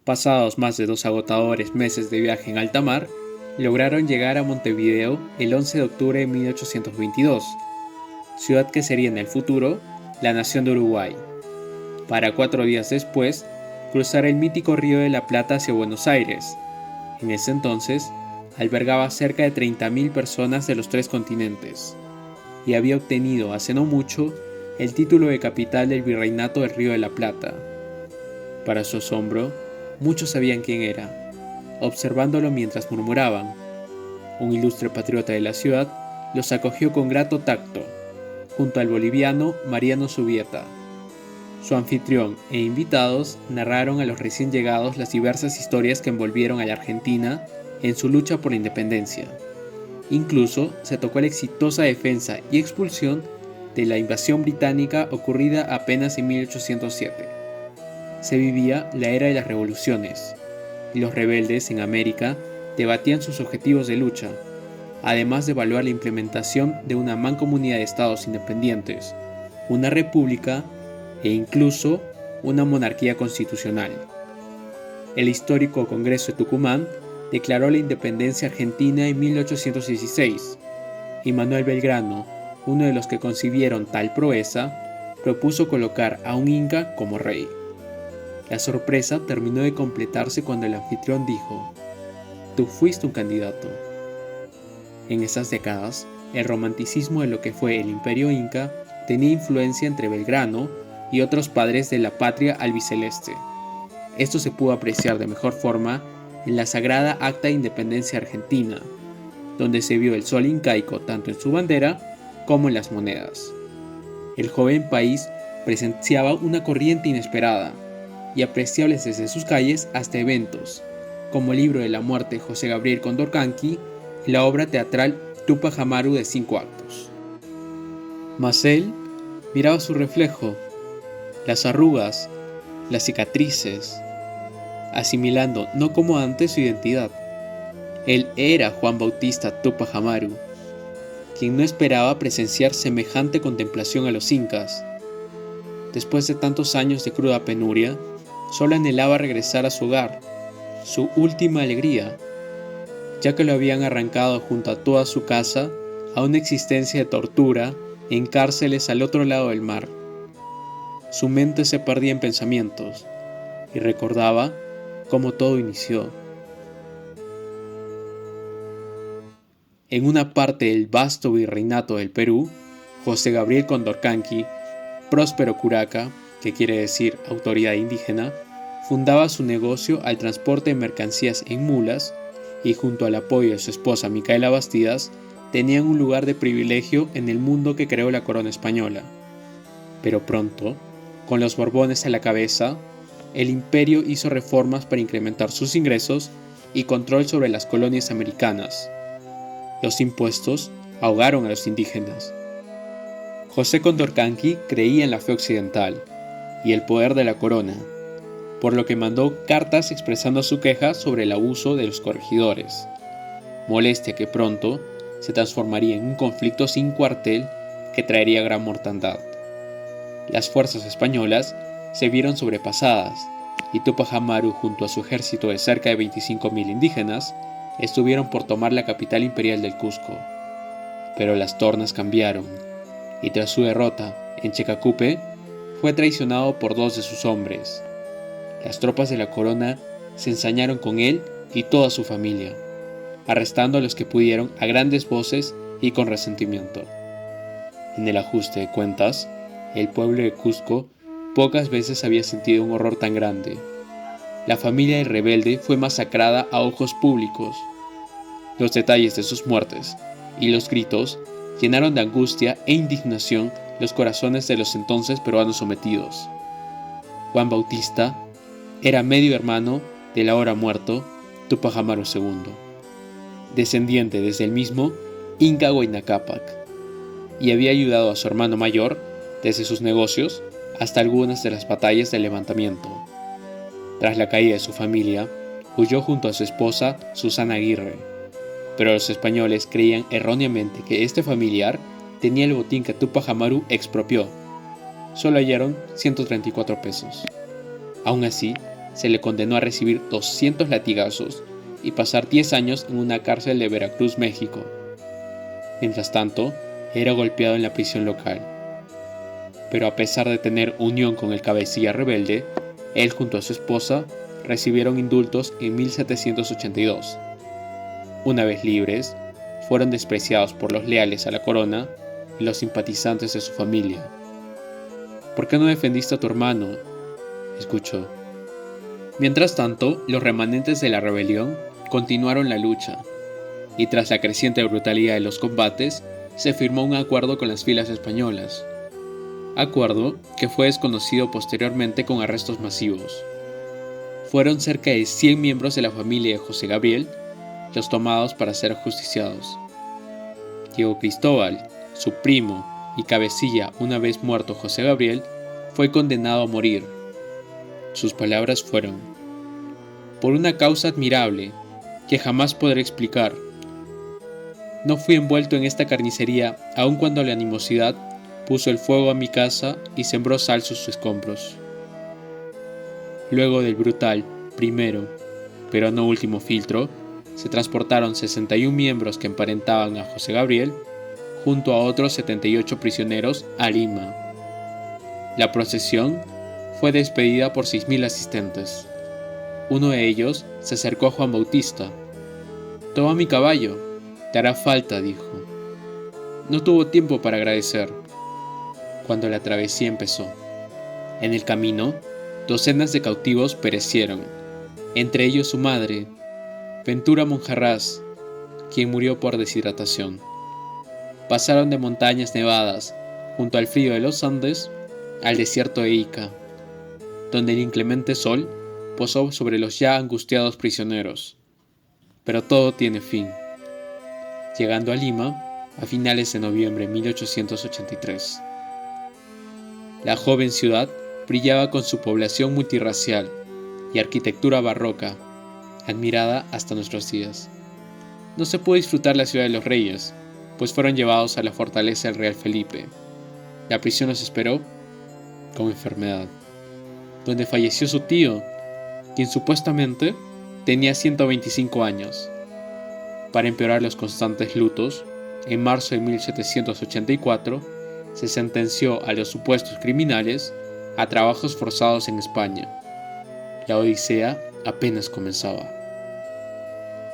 Pasados más de 2 agotadores meses de viaje en alta mar, lograron llegar a Montevideo el 11 de octubre de 1822, ciudad que sería en el futuro la nación de Uruguay, para 4 días después cruzar el mítico Río de la Plata hacia Buenos Aires. En ese entonces albergaba cerca de 30.000 personas de los 3 continentes y había obtenido hace no mucho el título de capital del Virreinato del Río de la Plata. Para su asombro, muchos sabían quién era, observándolo mientras murmuraban. Un ilustre patriota de la ciudad los acogió con grato tacto, junto al boliviano Mariano Subieta. Su anfitrión e invitados narraron a los recién llegados las diversas historias que envolvieron a la Argentina en su lucha por la independencia. Incluso se tocó la exitosa defensa y expulsión de la invasión británica ocurrida apenas en 1807. Se vivía la era de las revoluciones, y los rebeldes en América debatían sus objetivos de lucha, además de evaluar la implementación de una mancomunidad de estados independientes, una república e incluso una monarquía constitucional. El histórico Congreso de Tucumán declaró la independencia argentina en 1816, y Manuel Belgrano, uno de los que concibieron tal proeza, propuso colocar a un inca como rey. La sorpresa terminó de completarse cuando el anfitrión dijo: «Tú fuiste un candidato». En esas décadas, el romanticismo de lo que fue el Imperio Inca tenía influencia entre Belgrano y otros padres de la patria albiceleste. Esto se pudo apreciar de mejor forma en la sagrada Acta de Independencia Argentina, donde se vio el sol incaico tanto en su bandera como en las monedas. El joven país presenciaba una corriente inesperada y apreciables desde sus calles hasta eventos, como el libro de la muerte de José Gabriel Condorcanqui y la obra teatral Tupac Amaru de 5 actos. Mas él miraba su reflejo, las arrugas, las cicatrices, asimilando no como antes su identidad. Él era Juan Bautista Tupac Amaru, quien no esperaba presenciar semejante contemplación a los incas. Después de tantos años de cruda penuria, solo anhelaba regresar a su hogar, su última alegría, ya que lo habían arrancado junto a toda su casa a una existencia de tortura en cárceles al otro lado del mar. Su mente se perdía en pensamientos y recordaba cómo todo inició. En una parte del vasto virreinato del Perú, José Gabriel Condorcanqui, próspero curaca, que quiere decir autoridad indígena, fundaba su negocio al transporte de mercancías en mulas y junto al apoyo de su esposa Micaela Bastidas, tenían un lugar de privilegio en el mundo que creó la corona española. Pero pronto, con los Borbones a la cabeza, el imperio hizo reformas para incrementar sus ingresos y control sobre las colonias americanas. Los impuestos ahogaron a los indígenas. José Condorcanqui creía en la fe occidental y el poder de la corona, por lo que mandó cartas expresando su queja sobre el abuso de los corregidores, molestia que pronto se transformaría en un conflicto sin cuartel que traería gran mortandad. Las fuerzas españolas se vieron sobrepasadas y Tupac Amaru junto a su ejército de cerca de 25.000 indígenas estuvieron por tomar la capital imperial del Cusco. Pero las tornas cambiaron y tras su derrota en Checacupe fue traicionado por 2 de sus hombres. Las tropas de la corona se ensañaron con él y toda su familia, arrestando a los que pudieron a grandes voces y con resentimiento. En el ajuste de cuentas, el pueblo de Cusco pocas veces había sentido un horror tan grande. La familia del rebelde fue masacrada a ojos públicos. Los detalles de sus muertes y los gritos llenaron de angustia e indignación los corazones de los entonces peruanos sometidos. Juan Bautista era medio hermano del ahora muerto Tupac Amaru II, descendiente desde el mismo Inca Huayna Cápac, y había ayudado a su hermano mayor desde sus negocios hasta algunas de las batallas del levantamiento. Tras la caída de su familia, huyó junto a su esposa Susana Aguirre, pero los españoles creían erróneamente que este familiar tenía el botín que Tupac Amaru expropió. Solo hallaron 134 pesos. Aún así, se le condenó a recibir 200 latigazos y pasar 10 años en una cárcel de Veracruz, México. Mientras tanto, era golpeado en la prisión local. Pero a pesar de tener unión con el cabecilla rebelde, él junto a su esposa recibieron indultos en 1782. Una vez libres, fueron despreciados por los leales a la corona y los simpatizantes de su familia. ¿Por qué no defendiste a tu hermano?, escuchó. Mientras tanto, los remanentes de la rebelión continuaron la lucha, y tras la creciente brutalidad de los combates, se firmó un acuerdo con las filas españolas. Acuerdo que fue desconocido posteriormente con arrestos masivos. Fueron cerca de 100 miembros de la familia de José Gabriel los tomados para ser ajusticiados. Diego Cristóbal, su primo y cabecilla una vez muerto José Gabriel, fue condenado a morir. Sus palabras fueron: por una causa admirable que jamás podré explicar. No fui envuelto en esta carnicería aun cuando la animosidad puso el fuego a mi casa y sembró sal sus escombros. Luego del brutal, primero, pero no último filtro, se transportaron 61 miembros que emparentaban a José Gabriel, junto a otros 78 prisioneros, a Lima. La procesión fue despedida por 6.000 asistentes. Uno de ellos se acercó a Juan Bautista. «Toma mi caballo, te hará falta», dijo. No tuvo tiempo para agradecer, cuando la travesía empezó. En el camino, docenas de cautivos perecieron, entre ellos su madre, Ventura Monjarrás, quien murió por deshidratación. Pasaron de montañas nevadas, junto al frío de los Andes, al desierto de Ica, donde el inclemente sol posó sobre los ya angustiados prisioneros. Pero todo tiene fin. Llegando a Lima, a finales de noviembre de 1883. La joven ciudad brillaba con su población multirracial y arquitectura barroca, admirada hasta nuestros días. No se pudo disfrutar la ciudad de los reyes, pues fueron llevados a la fortaleza del Real Felipe. La prisión los esperó con enfermedad, donde falleció su tío, quien supuestamente tenía 125 años. Para empeorar los constantes lutos, en marzo de 1784 se sentenció a los supuestos criminales a trabajos forzados en España. La odisea apenas comenzaba.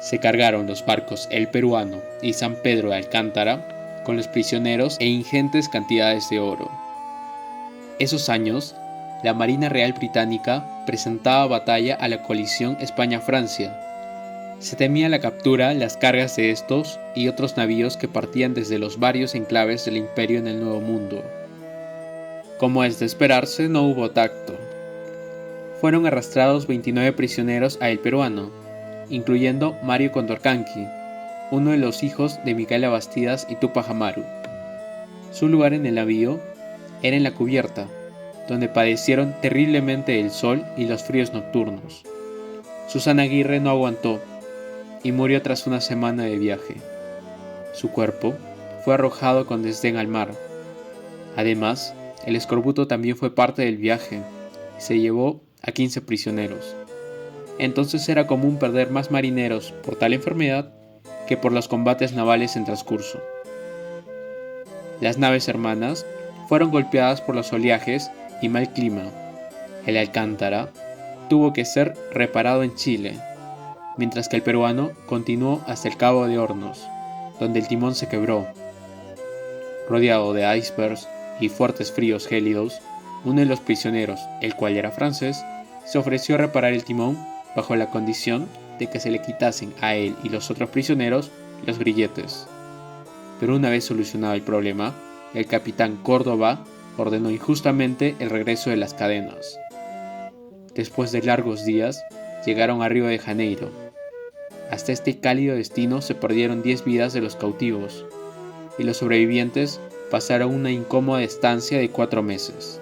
Se cargaron los barcos El Peruano y San Pedro de Alcántara con los prisioneros e ingentes cantidades de oro. Esos años, la Marina Real Británica presentaba batalla a la coalición España-Francia. Se temía la captura, las cargas de estos y otros navíos que partían desde los varios enclaves del imperio en el Nuevo Mundo. Como es de esperarse, no hubo tacto. Fueron arrastrados 29 prisioneros a El Peruano, incluyendo Mario Condorcanqui, uno de los hijos de Micaela Bastidas y Tupac Amaru. Su lugar en el navío era en la cubierta, donde padecieron terriblemente el sol y los fríos nocturnos. Susana Aguirre no aguantó y murió tras una semana de viaje. Su cuerpo fue arrojado con desdén al mar. Además, el escorbuto también fue parte del viaje y se llevó a 15 prisioneros. Entonces era común perder más marineros por tal enfermedad que por los combates navales en transcurso. Las naves hermanas fueron golpeadas por los oleajes y mal clima. El Alcántara tuvo que ser reparado en Chile, mientras que el Peruano continuó hasta el Cabo de Hornos, donde el timón se quebró. Rodeado de icebergs y fuertes fríos gélidos, uno de los prisioneros, el cual era francés, se ofreció a reparar el timón bajo la condición de que se le quitasen a él y los otros prisioneros los grilletes. Pero una vez solucionado el problema, el capitán Córdoba ordenó injustamente el regreso de las cadenas. Después de largos días, llegaron a Río de Janeiro. Hasta este cálido destino se perdieron 10 vidas de los cautivos, y los sobrevivientes pasaron una incómoda estancia de 4 meses.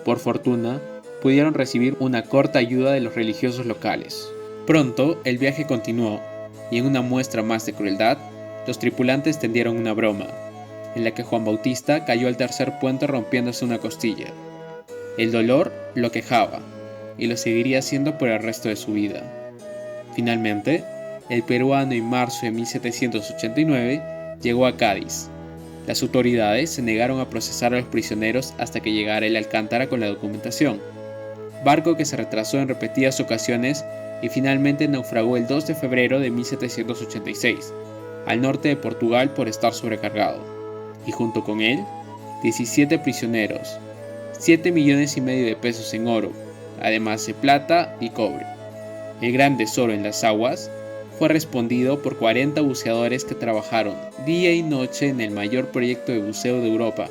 Por fortuna, pudieron recibir una corta ayuda de los religiosos locales. Pronto, el viaje continuó, y en una muestra más de crueldad, los tripulantes tendieron una broma, en la que Juan Bautista cayó al tercer puente rompiéndose una costilla. El dolor lo quejaba, y lo seguiría haciendo por el resto de su vida. Finalmente, el peruano en marzo de 1789 llegó a Cádiz. Las autoridades se negaron a procesar a los prisioneros hasta que llegara el Alcántara con la documentación, barco que se retrasó en repetidas ocasiones y finalmente naufragó el 2 de febrero de 1786, al norte de Portugal por estar sobrecargado, y junto con él, 17 prisioneros, 7,5 millones de pesos en oro, además de plata y cobre. El gran tesoro en las aguas fue respondido por 40 buceadores que trabajaron día y noche en el mayor proyecto de buceo de Europa,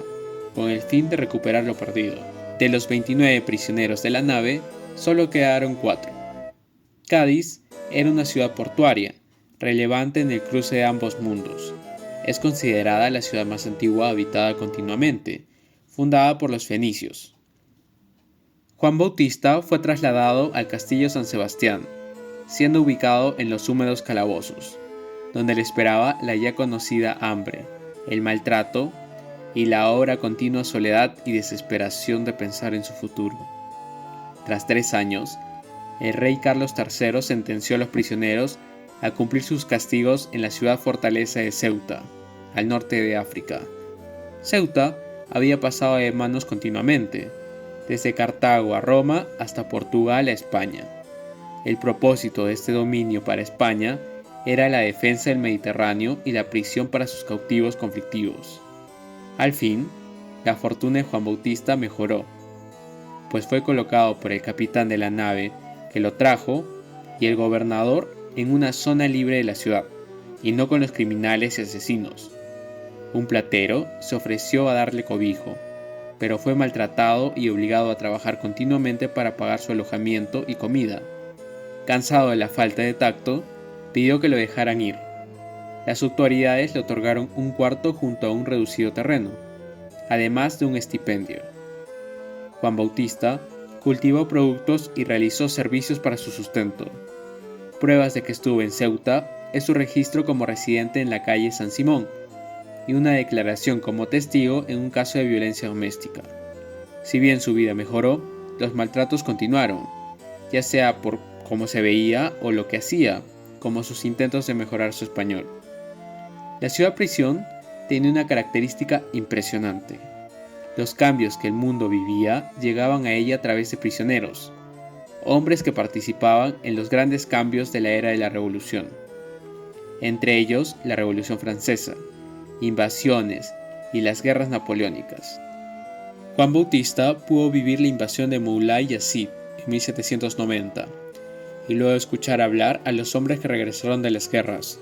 con el fin de recuperar lo perdido. De los 29 prisioneros de la nave, solo quedaron 4. Cádiz era una ciudad portuaria, relevante en el cruce de ambos mundos. Es considerada la ciudad más antigua habitada continuamente, fundada por los fenicios. Juan Bautista fue trasladado al Castillo San Sebastián, siendo ubicado en los húmedos calabozos, donde le esperaba la ya conocida hambre, el maltrato y la ahora continua soledad y desesperación de pensar en su futuro. Tras 3 años, el rey Carlos III sentenció a los prisioneros a cumplir sus castigos en la ciudad fortaleza de Ceuta, al norte de África. Ceuta había pasado de manos continuamente, desde Cartago a Roma hasta Portugal a España. El propósito de este dominio para España era la defensa del Mediterráneo y la prisión para sus cautivos conflictivos. Al fin, la fortuna de Juan Bautista mejoró, pues fue colocado por el capitán de la nave que lo trajo y el gobernador en una zona libre de la ciudad, y no con los criminales y asesinos. Un platero se ofreció a darle cobijo, pero fue maltratado y obligado a trabajar continuamente para pagar su alojamiento y comida. Cansado de la falta de tacto, pidió que lo dejaran ir. Las autoridades le otorgaron un cuarto junto a un reducido terreno, además de un estipendio. Juan Bautista cultivó productos y realizó servicios para su sustento. Pruebas de que estuvo en Ceuta es su registro como residente en la calle San Simón y una declaración como testigo en un caso de violencia doméstica. Si bien su vida mejoró, los maltratos continuaron, ya sea por cómo se veía o lo que hacía, como sus intentos de mejorar su español. La ciudad-prisión tiene una característica impresionante. Los cambios que el mundo vivía llegaban a ella a través de prisioneros, hombres que participaban en los grandes cambios de la era de la Revolución. Entre ellos, la Revolución Francesa, invasiones y las guerras napoleónicas. Juan Bautista pudo vivir la invasión de Moulay Yazid en 1790 y luego escuchar hablar a los hombres que regresaron de las guerras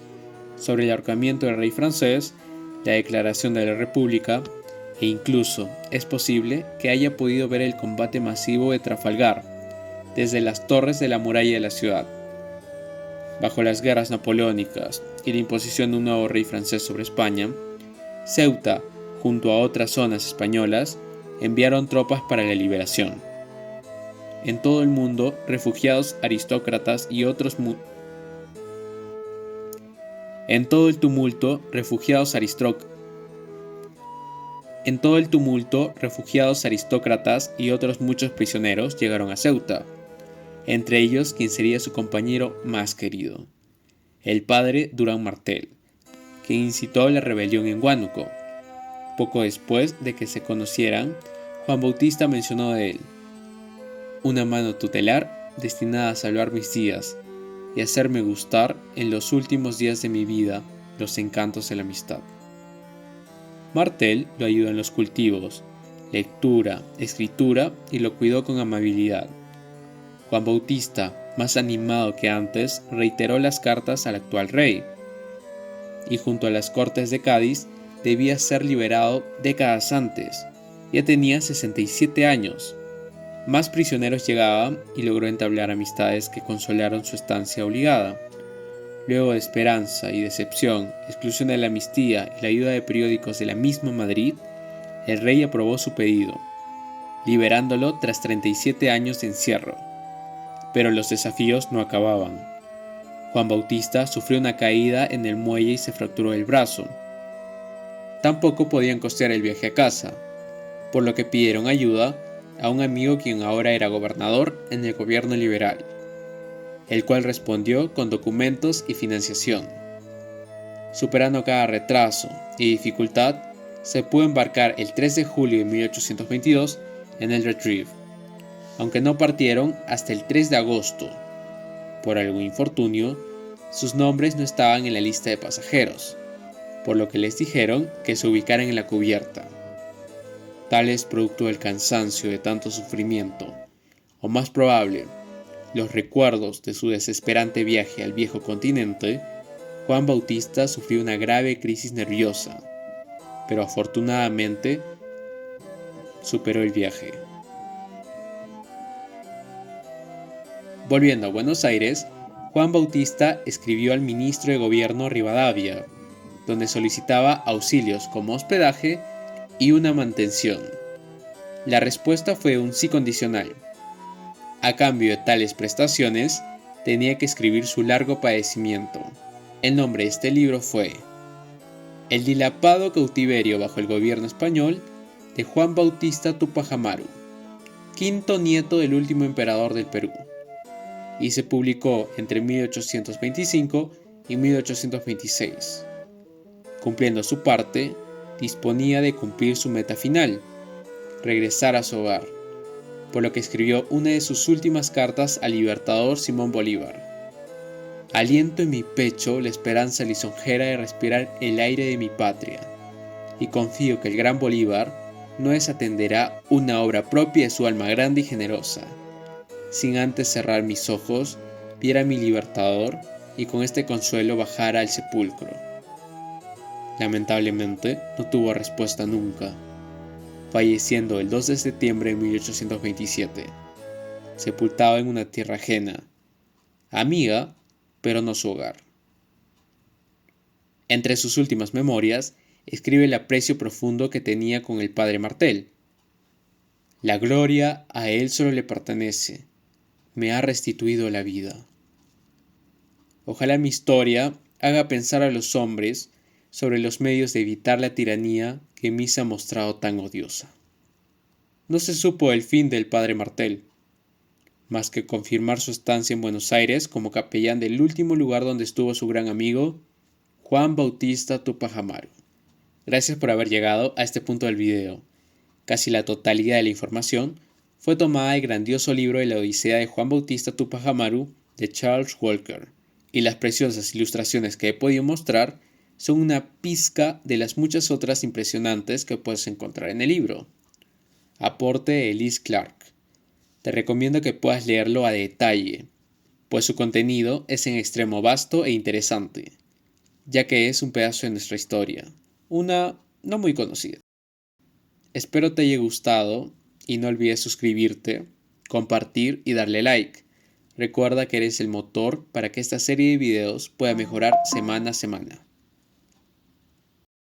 sobre el ahorcamiento del rey francés, la declaración de la República e incluso es posible que haya podido ver el combate masivo de Trafalgar desde las torres de la muralla de la ciudad. Bajo las guerras napoleónicas y la imposición de un nuevo rey francés sobre España, Ceuta, junto a otras zonas españolas, enviaron tropas para la liberación. En todo el mundo, refugiados aristócratas y otros En todo el tumulto, refugiados aristócratas y otros muchos prisioneros llegaron a Ceuta, entre ellos quien sería su compañero más querido, el padre Durán Martel, quien incitó la rebelión en Huánuco. Poco después de que se conocieran, Juan Bautista mencionó de él: una mano tutelar destinada a salvar mis días y hacerme gustar en los últimos días de mi vida los encantos de la amistad. Martel lo ayudó en los cultivos, lectura, escritura y lo cuidó con amabilidad. Juan Bautista, más animado que antes, reiteró las cartas al actual rey, y junto a las Cortes de Cádiz debía ser liberado décadas antes. Ya tenía 67 años. Más prisioneros llegaban y logró entablar amistades que consolaron su estancia obligada. Luego de esperanza y decepción, exclusión de la amnistía y la ayuda de periódicos de la misma Madrid, el rey aprobó su pedido, liberándolo tras 37 años de encierro. Pero los desafíos no acababan. Juan Bautista sufrió una caída en el muelle y se fracturó el brazo. Tampoco podían costear el viaje a casa, por lo que pidieron ayuda a un amigo quien ahora era gobernador en el gobierno liberal, el cual respondió con documentos y financiación. Superando cada retraso y dificultad, se pudo embarcar el 3 de julio de 1822 en el Retrieve, aunque no partieron hasta el 3 de agosto. Por algún infortunio, sus nombres no estaban en la lista de pasajeros, por lo que les dijeron que se ubicaran en la cubierta. Tal es producto del cansancio de tanto sufrimiento, o más probable, los recuerdos de su desesperante viaje al viejo continente. Juan Bautista sufrió una grave crisis nerviosa, pero afortunadamente superó el viaje. Volviendo a Buenos Aires, Juan Bautista escribió al ministro de Gobierno Rivadavia, donde solicitaba auxilios como hospedaje y una mantención. La respuesta fue un sí condicional. A cambio de tales prestaciones, tenía que escribir su largo padecimiento. El nombre de este libro fue El dilapado cautiverio bajo el gobierno español de Juan Bautista Túpac Amaru, quinto nieto del último emperador del Perú, y se publicó entre 1825 y 1826. Cumpliendo su parte, disponía de cumplir su meta final, regresar a su hogar, por lo que escribió una de sus últimas cartas al libertador Simón Bolívar. Aliento en mi pecho la esperanza lisonjera de respirar el aire de mi patria, y confío que el gran Bolívar no desatenderá una obra propia de su alma grande y generosa, sin antes cerrar mis ojos, viera a mi libertador y con este consuelo bajara al sepulcro. Lamentablemente, no tuvo respuesta nunca, falleciendo el 2 de septiembre de 1827, sepultado en una tierra ajena, amiga, pero no su hogar. Entre sus últimas memorias, escribe el aprecio profundo que tenía con el padre Martel. La gloria a él solo le pertenece, me ha restituido la vida. Ojalá mi historia haga pensar a los hombres sobre los medios de evitar la tiranía que en mí se ha mostrado tan odiosa. No se supo el fin del padre Martel, más que confirmar su estancia en Buenos Aires como capellán del último lugar donde estuvo su gran amigo, Juan Bautista Túpac Amaru. Gracias por haber llegado a este punto del video. Casi la totalidad de la información fue tomada del grandioso libro de la Odisea de Juan Bautista Túpac Amaru de Charles Walker, y las preciosas ilustraciones que he podido mostrar son una pizca de las muchas otras impresionantes que puedes encontrar en el libro. Aporte de Elise Clark. Te recomiendo que puedas leerlo a detalle, pues su contenido es en extremo vasto e interesante, ya que es un pedazo de nuestra historia, una no muy conocida. Espero te haya gustado y no olvides suscribirte, compartir y darle like. Recuerda que eres el motor para que esta serie de videos pueda mejorar semana a semana.